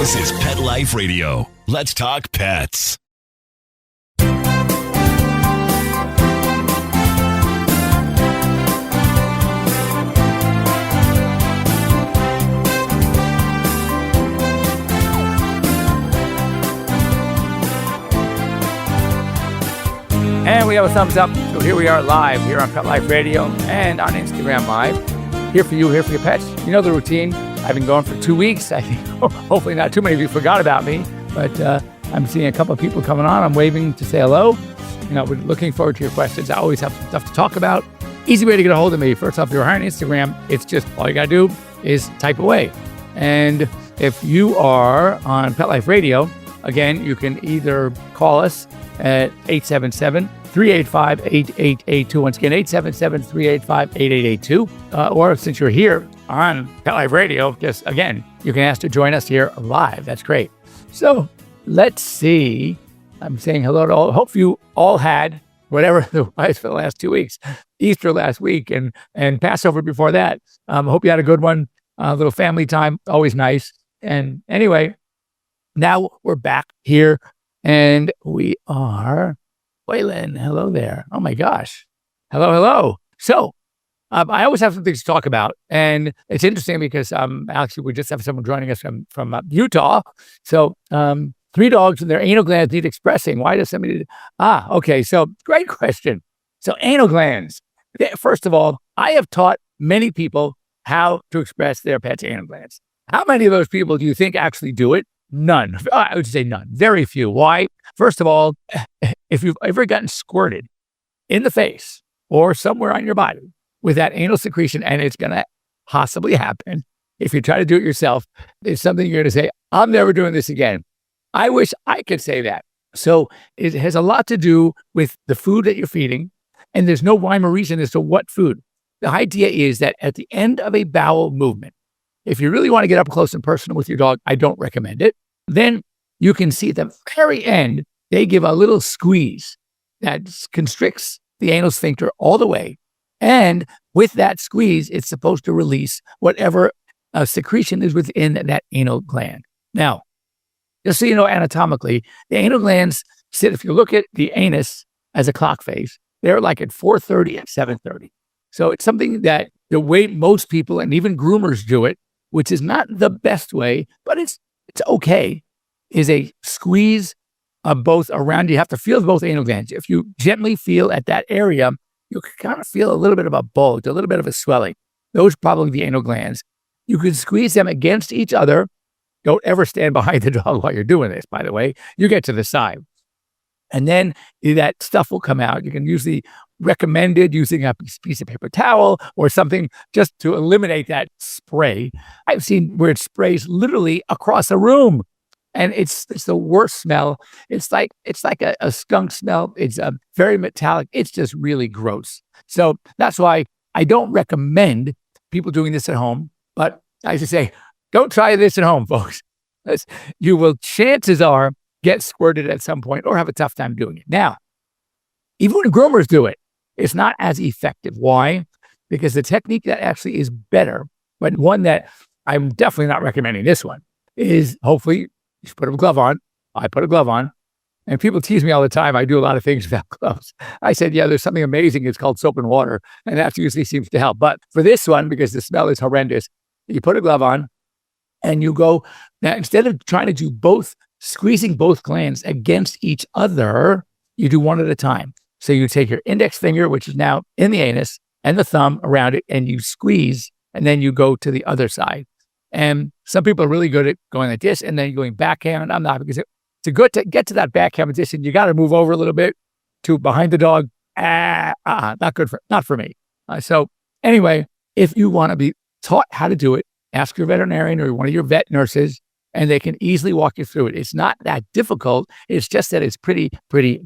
This is Pet Life Radio. Let's talk pets. And we have a thumbs up. So here we are live here on Pet Life Radio and on Instagram Live. Here for you, here for your pets. You know the routine. I've been going for 2 weeks. I think hopefully not too many of you forgot about me, but I'm seeing a couple of people coming on. I'm waving to say hello. You know, we're looking forward to your questions. I always have some stuff to talk about. Easy way to get a hold of me. First off, if you're on Instagram, it's just all you got to do is type away. And if you are on Pet Life Radio, again, you can either call us at 877-385-8882. Once again, 877-385-8882. Or since you're here on Pet Life Radio, just again, you can ask to join us here live. That's great. So let's see. I'm saying hello to all. Hope you all had whatever the was for the last 2 weeks. Easter last week and Passover before that. Hope you had a good one. A little family time, always nice. And anyway, now we're back here. And we are, Waylon, hello there. Oh my gosh. Hello. So I always have some things to talk about. And it's interesting because actually we just have someone joining us from Utah. So 3 dogs and their anal glands need expressing. Why does somebody, okay. So great question. So anal glands. First of all, I have taught many people how to express their pet's anal glands. How many of those people do you think actually do it? None. I would say none. Very few. Why? First of all, if you've ever gotten squirted in the face or somewhere on your body with that anal secretion, and it's going to possibly happen if you try to do it yourself, it's something you're going to say, I'm never doing this again. I wish I could say that. So it has a lot to do with the food that you're feeding, and there's no rhyme or reason as to what food. The idea is that at the end of a bowel movement, if you really want to get up close and personal with your dog, I don't recommend it. Then you can see at the very end, they give a little squeeze that constricts the anal sphincter all the way. And with that squeeze, it's supposed to release whatever secretion is within that anal gland. Now, just so you know anatomically, the anal glands sit, if you look at the anus as a clock face, they're like at 4:30 and 7:30. So it's something that the way most people and even groomers do it, which is not the best way, but it's okay, is a squeeze of both around. You have to feel both anal glands. If you gently feel at that area, you can kind of feel a little bit of a bulge, a little bit of a swelling. Those are probably the anal glands. You can squeeze them against each other. Don't ever stand behind the dog while you're doing this, by the way. You get to the side. And then that stuff will come out. You can usually recommend it using a piece of paper towel or something just to eliminate that spray. I've seen where it sprays literally across a room, and it's the worst smell. It's like a skunk smell. It's very metallic. It's just really gross. So that's why I don't recommend people doing this at home. But I should say, don't try this at home, folks. You will, chances are, get squirted at some point or have a tough time doing it. Now, even when groomers do it, it's not as effective. Why? Because the technique that actually is better, but one that I'm definitely not recommending this one, is hopefully you should put a glove on. I put a glove on, and people tease me all the time. I do a lot of things without gloves. I said, yeah, there's something amazing. It's called soap and water, and that usually seems to help. But for this one, because the smell is horrendous, you put a glove on, and you go, now instead of trying to do both, squeezing both glands against each other, you do one at a time. So you take your index finger, which is now in the anus, and the thumb around it, and you squeeze, and then you go to the other side. And some people are really good at going like this, and then going backhand. I'm not, because to get to that backhand position, you got to move over a little bit to behind the dog. Not for me. So anyway, if you want to be taught how to do it, ask your veterinarian or one of your vet nurses, and they can easily walk you through it. It's not that difficult. It's just that it's pretty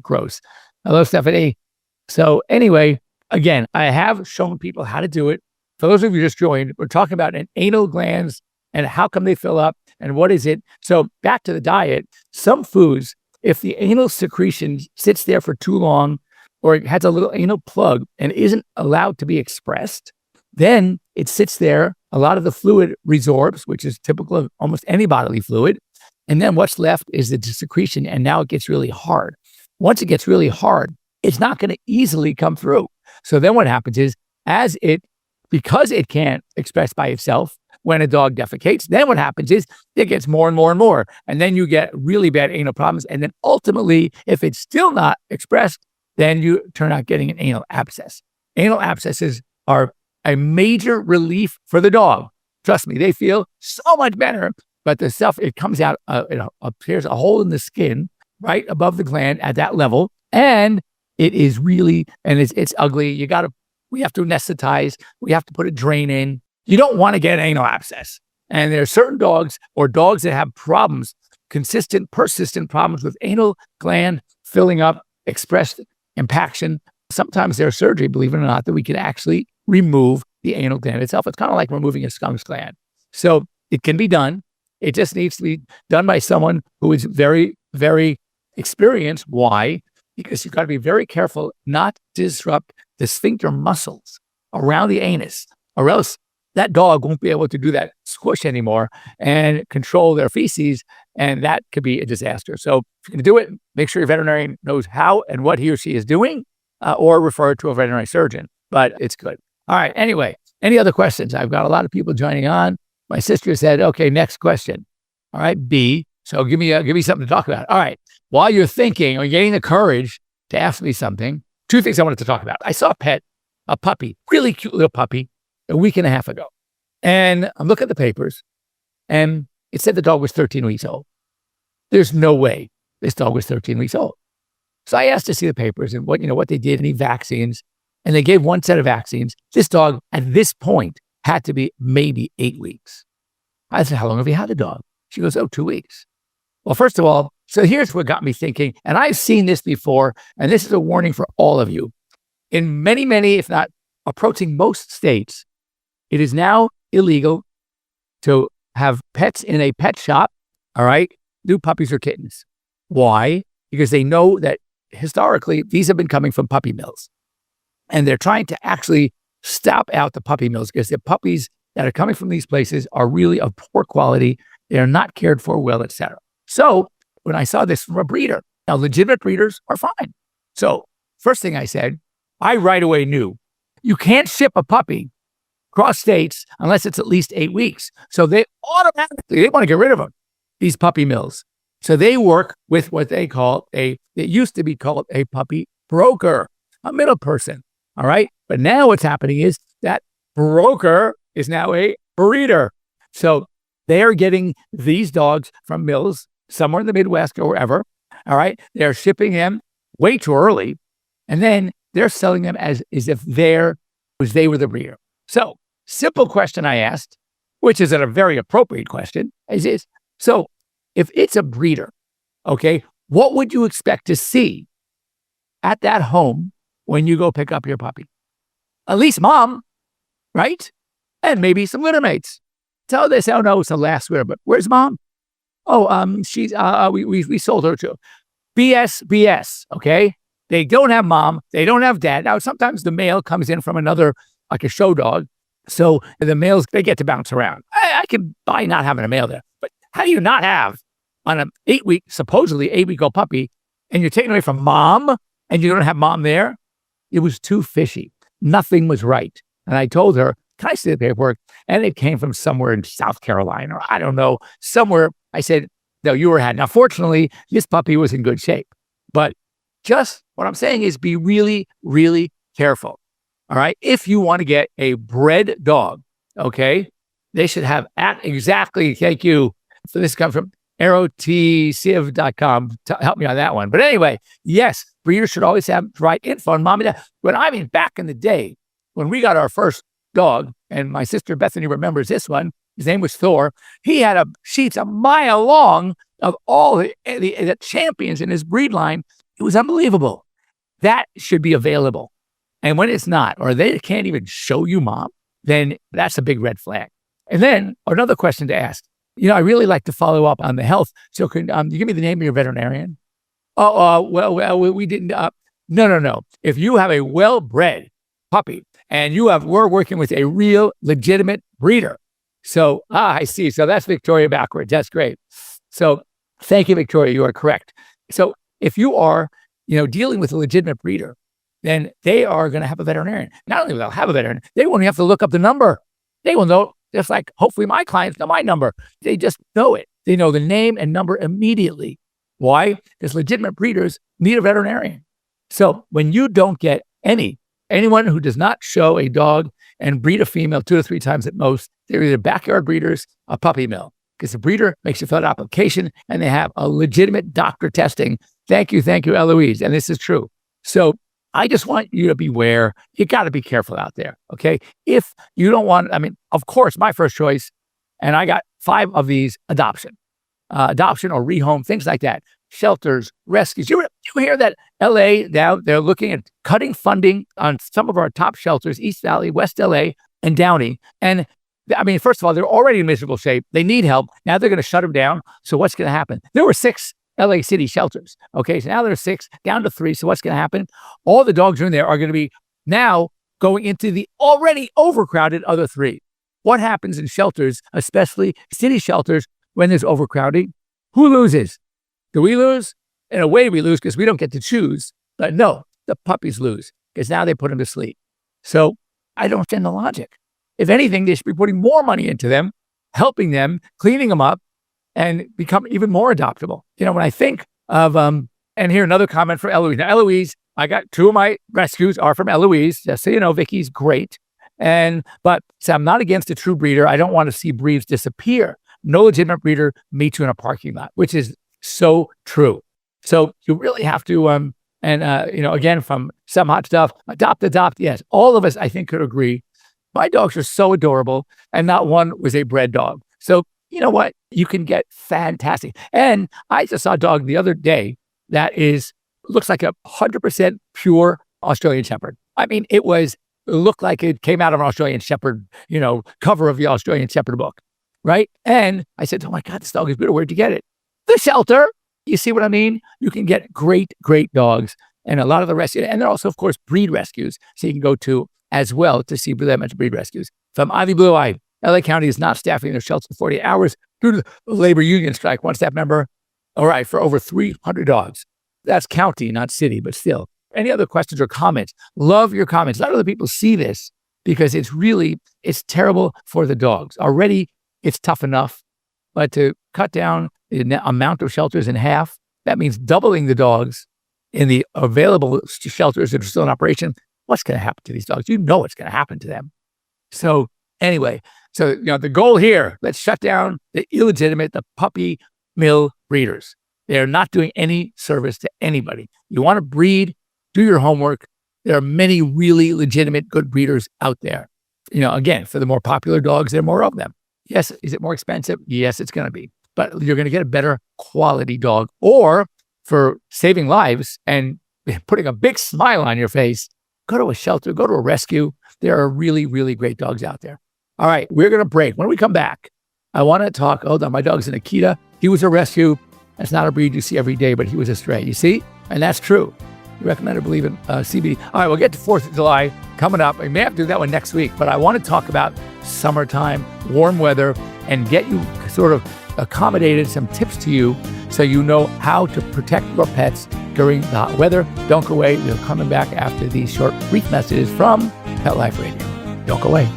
gross. Hello, Stephanie. So anyway, again, I have shown people how to do it. For those of you who just joined, we're talking about an anal glands and how come they fill up and what is it. So back to the diet, some foods, if the anal secretion sits there for too long or it has a little anal plug and isn't allowed to be expressed, then it sits there. A lot of the fluid resorbs, which is typical of almost any bodily fluid. And then what's left is the secretion, and now it gets really hard. Once it gets really hard, it's not going to easily come through. So then what happens is, because it can't express by itself, when a dog defecates, then what happens is it gets more and more and more. And then you get really bad anal problems. And then ultimately, if it's still not expressed, then you turn out getting an anal abscess. Anal abscesses are a major relief for the dog. Trust me, they feel so much better. But the stuff, it comes out, appears a hole in the skin right above the gland at that level. And it is really, and it's ugly. We have to anesthetize. We have to put a drain in. You don't want to get an anal abscess. And there are certain dogs or dogs that have problems, persistent problems with anal gland filling up, expressed impaction. Sometimes there's surgery, believe it or not, that we can actually remove the anal gland itself. It's kind of like removing a skunk's gland. So it can be done. It just needs to be done by someone who is very, very experienced. Why? Because you've got to be very careful not to disrupt the sphincter muscles around the anus, or else that dog won't be able to do that squish anymore and control their feces, and that could be a disaster. So if you're going to do it, make sure your veterinarian knows how and what he or she is doing, or refer to a veterinary surgeon, but it's good. All right, anyway, any other questions? I've got a lot of people joining on. My sister said, okay, next question. All right, B, so give me something to talk about. All right, while you're thinking or getting the courage to ask me something, two things I wanted to talk about. I saw a puppy, really cute little puppy, a week and a half ago. And I'm looking at the papers, and it said the dog was 13 weeks old. There's no way this dog was 13 weeks old. So I asked to see the papers and what they did, any vaccines, and they gave one set of vaccines. This dog at this point had to be maybe 8 weeks. I said, how long have you had the dog? She goes, 2 weeks. Well, first of all, so here's what got me thinking, and I've seen this before, and this is a warning for all of you. In many, many, if not approaching most states, it is now illegal to have pets in a pet shop, all right, do puppies or kittens. Why? Because they know that historically, these have been coming from puppy mills. And they're trying to actually stop out the puppy mills because the puppies that are coming from these places are really of poor quality. They're not cared for well, etc. So when I saw this from a breeder, now legitimate breeders are fine. So first thing I said, I right away knew you can't ship a puppy across states unless it's at least 8 weeks. So they automatically, want to get rid of them, these puppy mills. So they work with what they call it used to be called a puppy broker, a middle person. All right. But now what's happening is that broker is now a breeder. So they are getting these dogs from mills somewhere in the Midwest or wherever. All right. They're shipping them way too early. And then they're selling them as if they were the breeder. So simple question I asked, which is a very appropriate question, is so if it's a breeder, okay, what would you expect to see at that home when you go pick up your puppy? At least mom, right? And maybe some litter mates. So they say, oh no, it's the last litter, but where's mom? Oh, she's, we sold her to. BS, okay? They don't have mom. They don't have dad. Now, sometimes the male comes in from another, like a show dog. So the males, they get to bounce around. I can buy not having a male there. But how do you not have on an supposedly 8-week-old puppy, and you're taking away from mom, and you don't have mom there? It was too fishy. Nothing was right. And I told her, can I see the paperwork? And it came from somewhere in South Carolina, or I don't know, somewhere. I said, no, you were had. Now, fortunately, this puppy was in good shape. But just what I'm saying is be really, really careful. All right. If you want to get a bred dog, okay, they should have exactly, thank you. So this comes from arrowtciv.com. Help me on that one. But anyway, yes, breeders should always have the right info on mom and dad. Back in the day, when we got our first dog, and my sister Bethany remembers this one, his name was Thor. He had sheets a mile long of all the champions in his breed line. It was unbelievable. That should be available. And when it's not, or they can't even show you mom, then that's a big red flag. And then another question to ask. I really like to follow up on the health. So can you give me the name of your veterinarian? Well, we didn't. No. If you have a well-bred puppy and we're working with a real legitimate breeder. So, I see. So that's Victoria backwards. That's great. So Thank you, Victoria. You are correct. So if you are, dealing with a legitimate breeder, then they are going to have a veterinarian. Not only will they have a veterinarian, they won't have to look up the number. They will know, just like hopefully my clients know my number. They just know it. They know the name and number immediately. Why? Because legitimate breeders need a veterinarian. So when you don't get anyone who does not show a dog and breed a female 2 to 3 times at most, they're either backyard breeders or puppy mill. Because the breeder makes you fill out an application and they have a legitimate doctor testing. Thank you, Eloise. And this is true. So I just want you to beware. You got to be careful out there, okay? If you don't want, of course, my first choice, and I got 5 of these, adoption or rehome, things like that. Shelters, rescues. You hear that LA now, they're looking at cutting funding on some of our top shelters, East Valley, West LA, and Downey. And first of all, they're already in miserable shape. They need help. Now they're going to shut them down. So what's going to happen? There were 6 LA City shelters. Okay, so now there's 6, down to 3. So what's going to happen? All the dogs in there are going to be now going into the already overcrowded other 3. What happens in shelters, especially city shelters, when there's overcrowding? Who loses? Do we lose? In a way, we lose because we don't get to choose. But no, the puppies lose because now they put them to sleep. So I don't understand the logic. If anything, they should be putting more money into them, helping them, cleaning them up, and become even more adoptable. When I think of, and here another comment from Eloise. Now, Eloise, I got 2 of my rescues are from Eloise. Just so you know, Vicky's great. But I'm not against a true breeder. I don't want to see breeds disappear. No legitimate breeder meets you in a parking lot, which is so true. So you really have to, again, from some hot stuff, adopt. Yes, all of us, I think, could agree. My dogs are so adorable, and not one was a bred dog. So you know what? You can get fantastic. And I just saw a dog the other day that looks like 100% pure Australian Shepherd. It looked like it came out of an Australian Shepherd, cover of the Australian Shepherd book, right? And I said, oh my God, this dog is beautiful. Where'd you get it? The shelter. You see what I mean? You can get great dogs, and a lot of the rescue, and there are also, of course, breed rescues. So you can go to as well to see them at breed rescues. From Ivy Blue Eye, LA County is not staffing their shelters for 48 hours due to the labor union strike. One staff member, all right, for over 300 dogs. That's county, not city, but still. Any other questions or comments? Love your comments. Let other people see this because it's terrible for the dogs. Already, it's tough enough, but to cut down the amount of shelters in half, that means doubling the dogs in the available shelters that are still in operation. What's going to happen to these dogs? You know what's going to happen to them. So anyway, the goal here, let's shut down the illegitimate, the puppy mill breeders. They're not doing any service to anybody. You want to breed, do your homework. There are many really legitimate, good breeders out there. Again, for the more popular dogs, there are more of them. Yes, is it more expensive? Yes, it's going to be. But you're going to get a better quality dog. Or for saving lives and putting a big smile on your face, go to a shelter, go to a rescue. There are really, really great dogs out there. All right, we're going to break. When we come back, I want to talk, my dog's an Akita. He was a rescue. That's not a breed you see every day, but he was a stray. You see? And that's true. You recommend or believe in CBD. All right, we'll get to 4th of July coming up. We may have to do that one next week, but I want to talk about summertime, warm weather, and get you sort of accommodated, some tips to you so you know how to protect your pets during the hot weather. Don't go away. We're coming back after these short, brief messages from Pet Life Radio. Don't go away.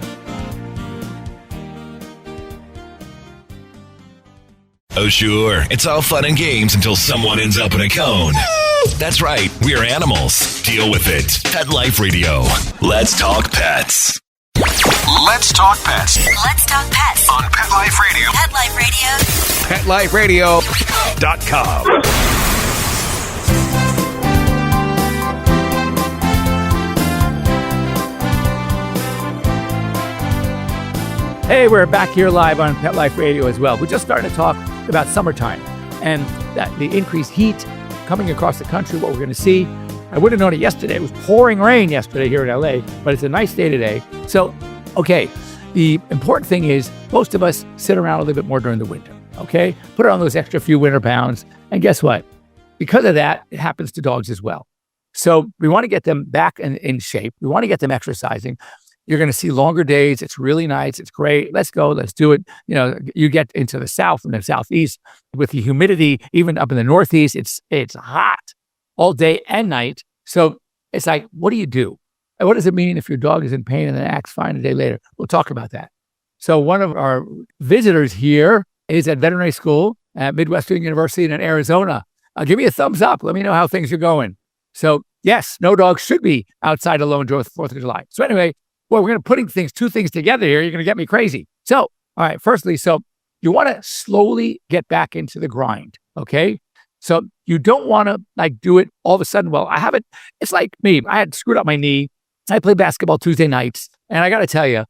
Oh, sure. It's all fun and games until someone ends up in a cone. That's right. We're animals. Deal with it. Pet Life Radio. Let's talk pets. Let's talk pets. Let's talk pets On Pet Life Radio. Pet Life Radio. PetLifeRadio.com. Hey, we're back here live on Pet Life Radio as well. We're just starting to talk about summertime and that the increased heat coming across the country, what we're going to see. I would have known it yesterday. It was pouring rain yesterday here in LA, but it's a nice day today. So, okay, the important thing is most of us sit around a little bit more during the winter, okay? Put on those extra few winter pounds. And guess what? Because of that, it happens to dogs as well. So we want to get them back in shape. We want to get them exercising. You're going to see longer days. It's really nice. It's great. Let's go. Let's do it. You get into the south and the southeast with the humidity, even up in the northeast, it's hot all day and night. So it's like, what do you do? And what does it mean if your dog is in pain and then acts fine a day later? We'll talk about that. So one of our visitors here is at veterinary school at Midwestern University in Arizona. Give me a thumbs up. Let me know how things are going. So yes, no dog should be outside alone during the 4th of July. So anyway, we're going to putting two things together here. You're going to get me crazy. So, all right, firstly, so you want to slowly get back into the grind, okay? So you don't want to do it all of a sudden. Well, I haven't, it's like me. I had screwed up my knee. I played basketball Tuesday nights. And I got to tell you,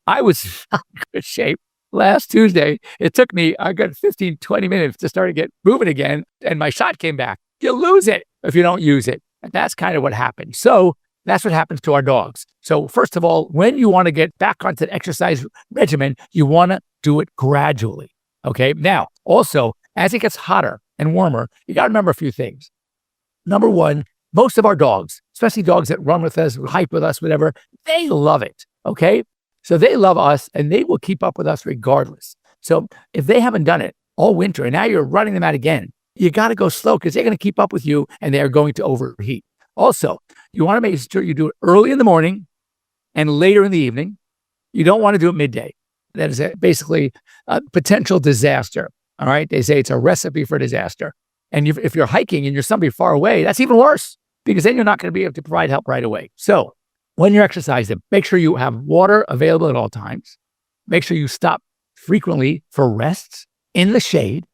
I was in good shape last Tuesday. It took me, I got 15, 20 minutes to start to get moving again. And my shot came back. You lose it if you don't use it. And that's kind of what happened. So that's what happens to our dogs. So first of all, when you want to get back onto the exercise regimen, you want to do it gradually. Okay. Now, also, as it gets hotter and warmer, you got to remember a few things. Number one, most of our dogs, especially dogs that run with us, hike with us, whatever, they love it. Okay. So they love us and they will keep up with us regardless. So if they haven't done it all winter and now you're running them out again, you got to go slow because they're going to keep up with you and they're going to overheat. Also, you want to make sure you do it early in the morning and later in the evening. You don't want to do it midday. That is basically a potential disaster. All right. They say it's a recipe for disaster. And if you're hiking and you're somebody far away, that's even worse because then you're not going to be able to provide help right away. So when you're exercising, make sure you have water available at all times. Make sure you stop frequently for rests in the shade.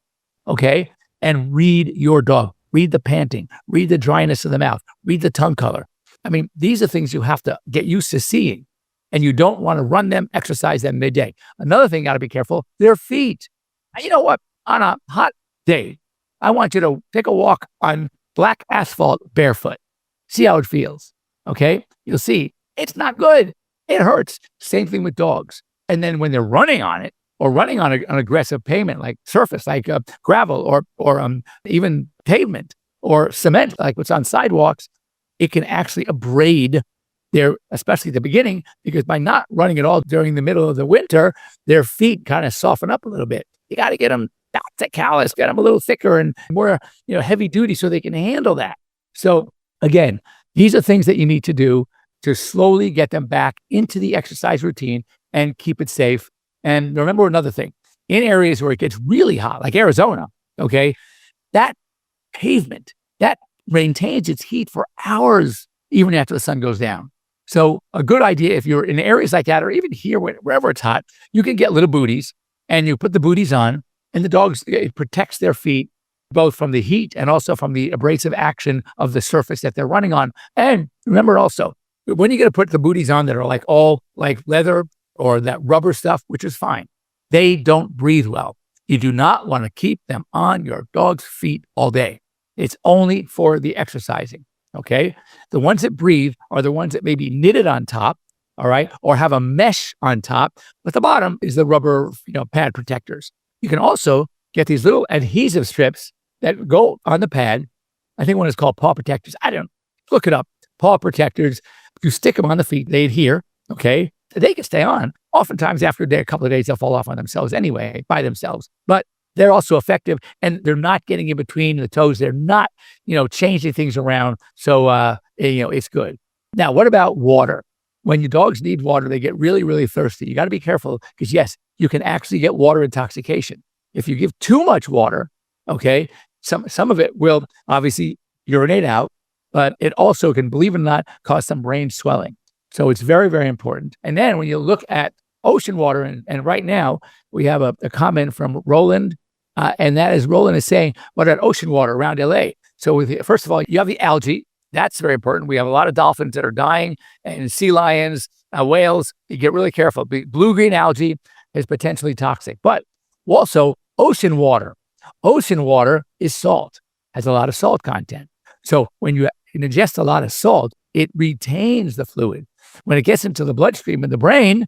Okay. And read your dog. Read the panting. Read the dryness of the mouth. Read the tongue color. I mean, these are things you have to get used to seeing. And you don't want to run them, exercise them midday. Another thing you got to be careful, their feet. You know what? On a hot day, I want you to take a walk on black asphalt barefoot. See how it feels. Okay? You'll see it's not good. It hurts. Same thing with dogs. And then when they're running on it, or running on an aggressive pavement like surface, like gravel or even pavement or cement, like what's on sidewalks, it can actually abrade especially at the beginning, because by not running at all during the middle of the winter, their feet kind of soften up a little bit. You got to get them not that callous, get them a little thicker and more, heavy duty so they can handle that. So again, these are things that you need to do to slowly get them back into the exercise routine and keep it safe. And remember another thing, in areas where it gets really hot, like Arizona, okay, that pavement, that maintains its heat for hours, even after the sun goes down. So a good idea, if you're in areas like that, or even here, wherever it's hot, you can get little booties and you put the booties on and the dogs, it protects their feet, both from the heat and also from the abrasive action of the surface that they're running on. And remember also, when you're going to put the booties on that are like all like leather, or that rubber stuff, which is fine, they don't breathe well. You do not want to keep them on your dog's feet all day. It's only for the exercising, okay? The ones that breathe are the ones that may be knitted on top, all right, or have a mesh on top, but the bottom is the rubber, pad protectors. You can also get these little adhesive strips that go on the pad. I think one is called paw protectors. Look it up. Paw protectors. You stick them on the feet, they adhere, okay? They can stay on. Oftentimes after a couple of days, they'll fall off on themselves anyway, by themselves. But they're also effective and they're not getting in between the toes. They're not, changing things around. So, it's good. Now, what about water? When your dogs need water, they get really, really thirsty. You got to be careful because yes, you can actually get water intoxication. If you give too much water, okay, some of it will obviously urinate out, but it also can, believe it or not, cause some brain swelling. So it's very, very important. And then when you look at ocean water, and right now we have a comment from Roland, and that is Roland is saying, what about ocean water around LA? So first of all, you have the algae. That's very important. We have a lot of dolphins that are dying and sea lions, whales. You get really careful. Blue-green algae is potentially toxic, but also ocean water. Ocean water is salt, has a lot of salt content. So when you ingest a lot of salt, it retains the fluid. When it gets into the bloodstream and the brain,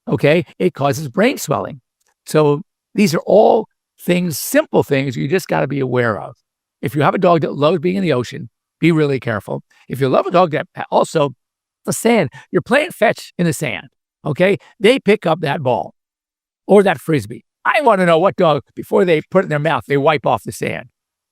okay, it causes brain swelling. So these are all things, simple things you just got to be aware of. If you have a dog that loves being in the ocean, be really careful. If you love a dog that also the sand. You're playing fetch in the sand, okay? They pick up that ball or that Frisbee. I want to know what dog, before they put it in their mouth, they wipe off the sand.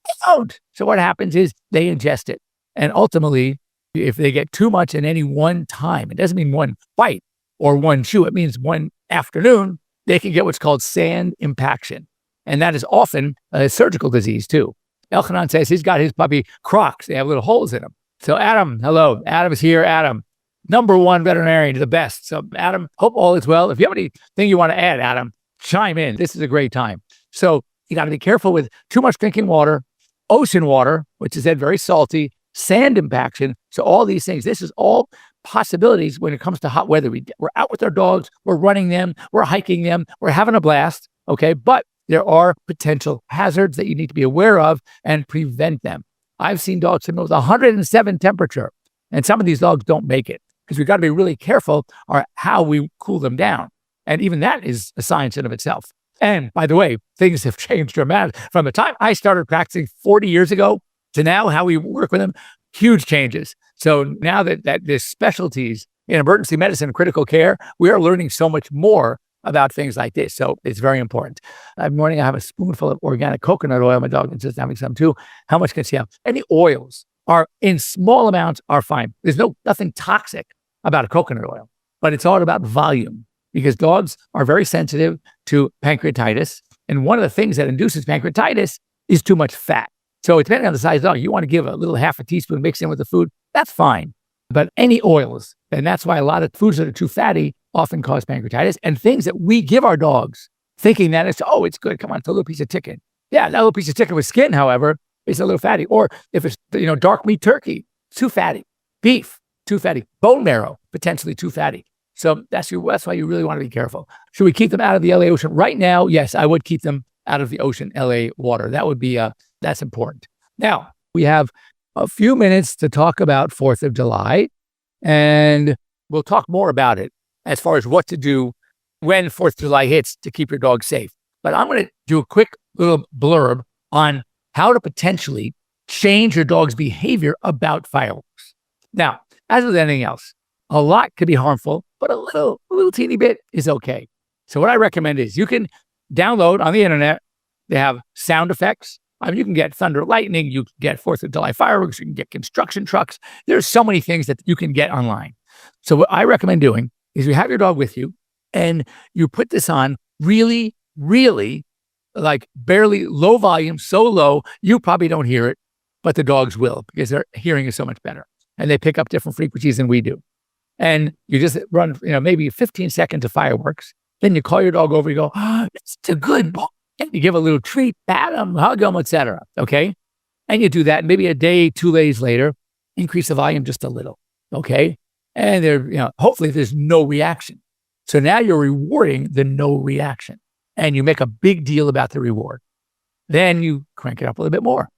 They don't. So what happens is they ingest it. And ultimately, if they get too much in any one time, it doesn't mean one bite or one chew. It means one afternoon, they can get what's called sand impaction. And that is often a surgical disease too. Elchanan says he's got his puppy Crocs. They have little holes in them. So Adam, hello. Adam's here. Adam, number one veterinarian, the best. So Adam, hope all is well. If you have anything you want to add, Adam, chime in. This is a great time. So you got to be careful with too much drinking water, ocean water, which is then very salty, sand impaction. So all these things, this is all possibilities when it comes to hot weather. We're out with our dogs, we're running them, we're hiking them, we're having a blast, okay? But there are potential hazards that you need to be aware of and prevent them. I've seen dogs with 107 temperature, and some of these dogs don't make it because we've got to be really careful on how we cool them down. And even that is a science in of itself. And by the way, things have changed dramatically. From the time I started practicing 40 years ago to now, how we work with them, huge changes. So now that there's specialties in emergency medicine and critical care, we are learning so much more about things like this. So it's very important. Every morning I have a spoonful of organic coconut oil. My dog is just having some too. How much can she have? Any oils are in small amounts are fine. There's nothing toxic about a coconut oil, but it's all about volume because dogs are very sensitive to pancreatitis. And one of the things that induces pancreatitis is too much fat. So depending on the size of the dog, you want to give a little half a teaspoon mixed in with the food, that's fine. But any oils, and that's why a lot of foods that are too fatty often cause pancreatitis, and things that we give our dogs thinking that it's good. Come on, it's a little piece of chicken. Yeah, that little piece of chicken with skin, however, is a little fatty. Or if it's, dark meat turkey, too fatty. Beef, too fatty. Bone marrow, potentially too fatty. So that's why you really want to be careful. Should we keep them out of the LA Ocean? Right now, yes, I would keep them out of the ocean, LA water. That would be, that's important. Now, we have a few minutes to talk about 4th of July, and we'll talk more about it as far as what to do when 4th of July hits to keep your dog safe. But I'm going to do a quick little blurb on how to potentially change your dog's behavior about fireworks. Now, as with anything else, a lot could be harmful, but a little teeny bit is okay. So what I recommend is you can download on the internet. They have sound effects. You can get thunder, lightning. You can get 4th of July fireworks. You can get construction trucks. There's so many things that you can get online. So what I recommend doing is you have your dog with you and you put this on really, really like barely low volume, so low, you probably don't hear it, but the dogs will because their hearing is so much better and they pick up different frequencies than we do. And you just run, maybe 15 seconds of fireworks. Then you call your dog over, you go, it's a good boy. And you give a little treat, pat him, hug him, etc. Okay? And you do that. Maybe a day, 2 days later, increase the volume just a little. Okay? And hopefully there's no reaction. So now you're rewarding the no reaction. And you make a big deal about the reward. Then you crank it up a little bit more.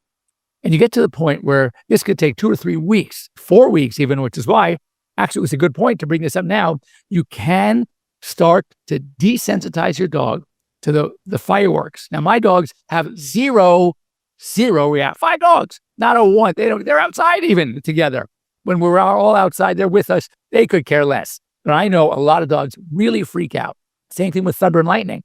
And you get to the point where this could take 2 or 3 weeks, 4 weeks even, which is why actually it was a good point to bring this up now. You can start to desensitize your dog to the fireworks. Now, my dogs have zero react. 5 dogs, not a one. They're outside even together. When we're all outside, they're with us. They could care less. But I know a lot of dogs really freak out. Same thing with thunder and lightning.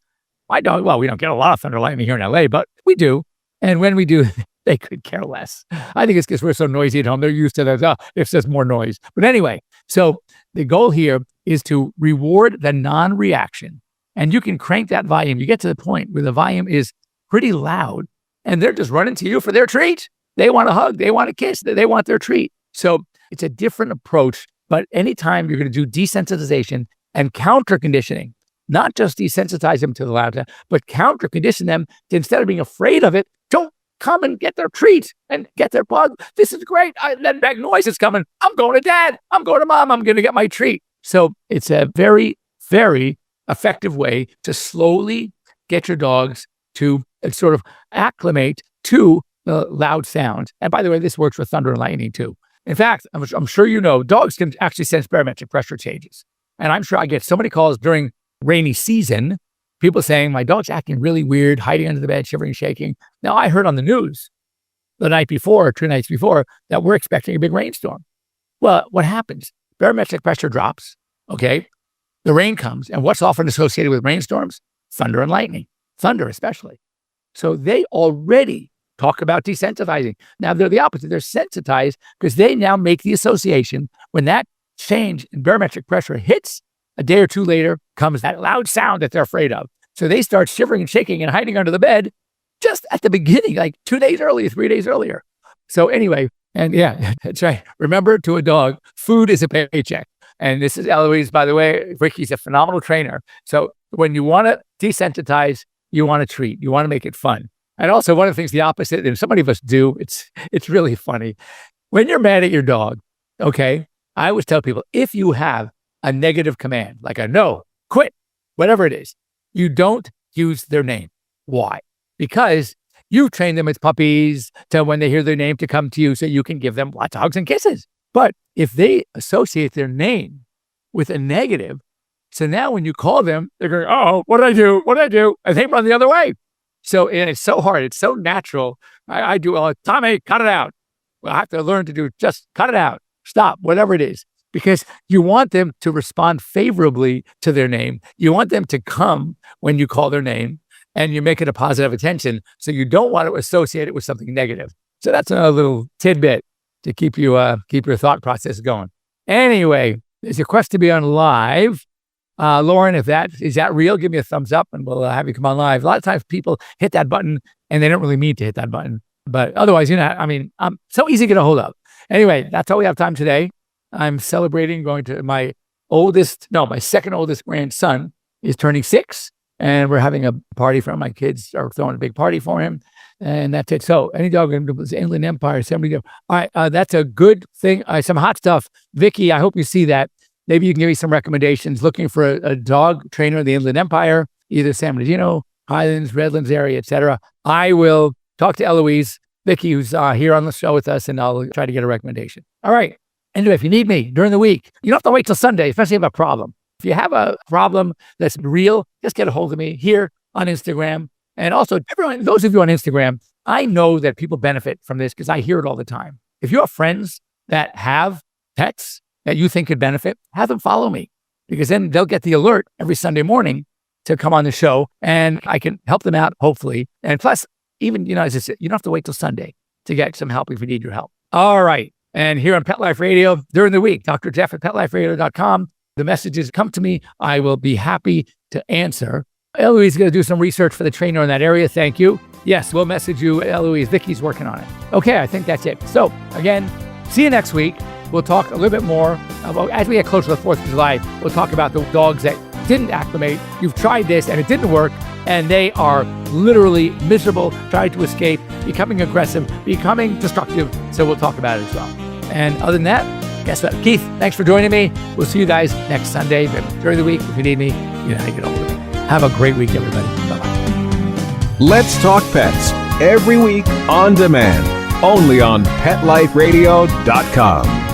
My dog, well, we don't get a lot of thunder and lightning here in LA, but we do. And when we do, they could care less. I think it's because we're so noisy at home. They're used to that. If there's more noise. But anyway, so the goal here is to reward the non-reaction. And you can crank that volume. You get to the point where the volume is pretty loud and they're just running to you for their treat. They want a hug. They want a kiss. They want their treat. So it's a different approach. But anytime you're going to do desensitization and counter conditioning, not just desensitize them to the loud, but counter condition them to, instead of being afraid of it, don't come and get their treat and get their bug. This is great. That big noise is coming. I'm going to dad. I'm going to mom. I'm going to get my treat. So it's a very, very effective way to slowly get your dogs to sort of acclimate to the loud sounds. And by the way, this works with thunder and lightning too. In fact, I'm sure dogs can actually sense barometric pressure changes. And I'm sure I get so many calls during rainy season, people saying, my dog's acting really weird, hiding under the bed, shivering, shaking. Now, I heard on the news the night before, 2 nights before, that we're expecting a big rainstorm. Well, what happens? barometric pressure drops, okay, the rain comes. And what's often associated with rainstorms? Thunder and lightning, thunder especially. So they already talk about desensitizing. Now they're the opposite. They're sensitized because they now make the association when that change in barometric pressure hits, a day or two later comes that loud sound that they're afraid of. So they start shivering and shaking and hiding under the bed just at the beginning, like 2 days earlier, 3 days earlier. So anyway, and yeah, that's right. Remember, to a dog, food is a paycheck. And this is Eloise, by the way. Ricky's a phenomenal trainer. So when you want to desensitize, you want to treat, you want to make it fun. And also one of the things, the opposite, and so many of us do, it's really funny. When you're mad at your dog, okay, I always tell people, if you have a negative command, like a no, quit, whatever it is, you don't use their name. Why? Because you train them as puppies to when they hear their name to come to you so you can give them lots of hugs and kisses. But if they associate their name with a negative, so now when you call them, they're going, oh, what did I do? What did I do? And they run the other way. So, and it's so hard. It's so natural. I do, Tommy, cut it out. Well, I have to learn to do just cut it out. Stop, whatever it is. Because you want them to respond favorably to their name. You want them to come when you call their name, and you make it a positive attention. So you don't want to associate it with something negative. So that's another little tidbit to keep your thought process going. Anyway, there's a request to be on live. Lauren, is that real? Give me a thumbs up and we'll have you come on live. A lot of times people hit that button and they don't really mean to hit that button. But otherwise, I'm so easy to get a hold of. Anyway, that's all we have time today. I'm celebrating going to my second oldest grandson is turning 6. And we're having a party for my kids, are throwing a big party for him. And that's it. So any dog in the Inland Empire, somebody do. All right, that's a good thing. Some hot stuff. Vicky, I hope you see that. Maybe you can give me some recommendations. Looking for a dog trainer in the Inland Empire, either San Bernardino, Highlands, Redlands area, etc. I will talk to Eloise, Vicky, who's here on the show with us, and I'll try to get a recommendation. All right. Anyway, if you need me during the week, you don't have to wait till Sunday, especially if you have a problem. If you have a problem that's real, just get a hold of me here on Instagram. And also, everyone, those of you on Instagram, I know that people benefit from this because I hear it all the time. If you have friends that have pets that you think could benefit, have them follow me, because then they'll get the alert every Sunday morning to come on the show and I can help them out, hopefully. And plus, even, as I said, you don't have to wait till Sunday to get some help if you need your help. All right. And here on Pet Life Radio during the week, Dr. Jeff at PetLifeRadio.com. The messages come to me. I will be happy to answer. Eloise is going to do some research for the trainer in that area. Thank you. Yes, we'll message you, Eloise. Vicky's working on it. Okay, I think that's it. So again, see you next week. We'll talk a little bit more about, as we get closer to the 4th of July, we'll talk about the dogs that didn't acclimate. You've tried this and it didn't work, and they are literally miserable, trying to escape, becoming aggressive, becoming destructive. So we'll talk about it as well. And other than that, guess what? Keith, thanks for joining me. We'll see you guys next Sunday. But during the week, if you need me, you know how to get hold of me. Have a great week, everybody. Bye-bye. Let's Talk Pets, every week on demand, only on PetLifeRadio.com.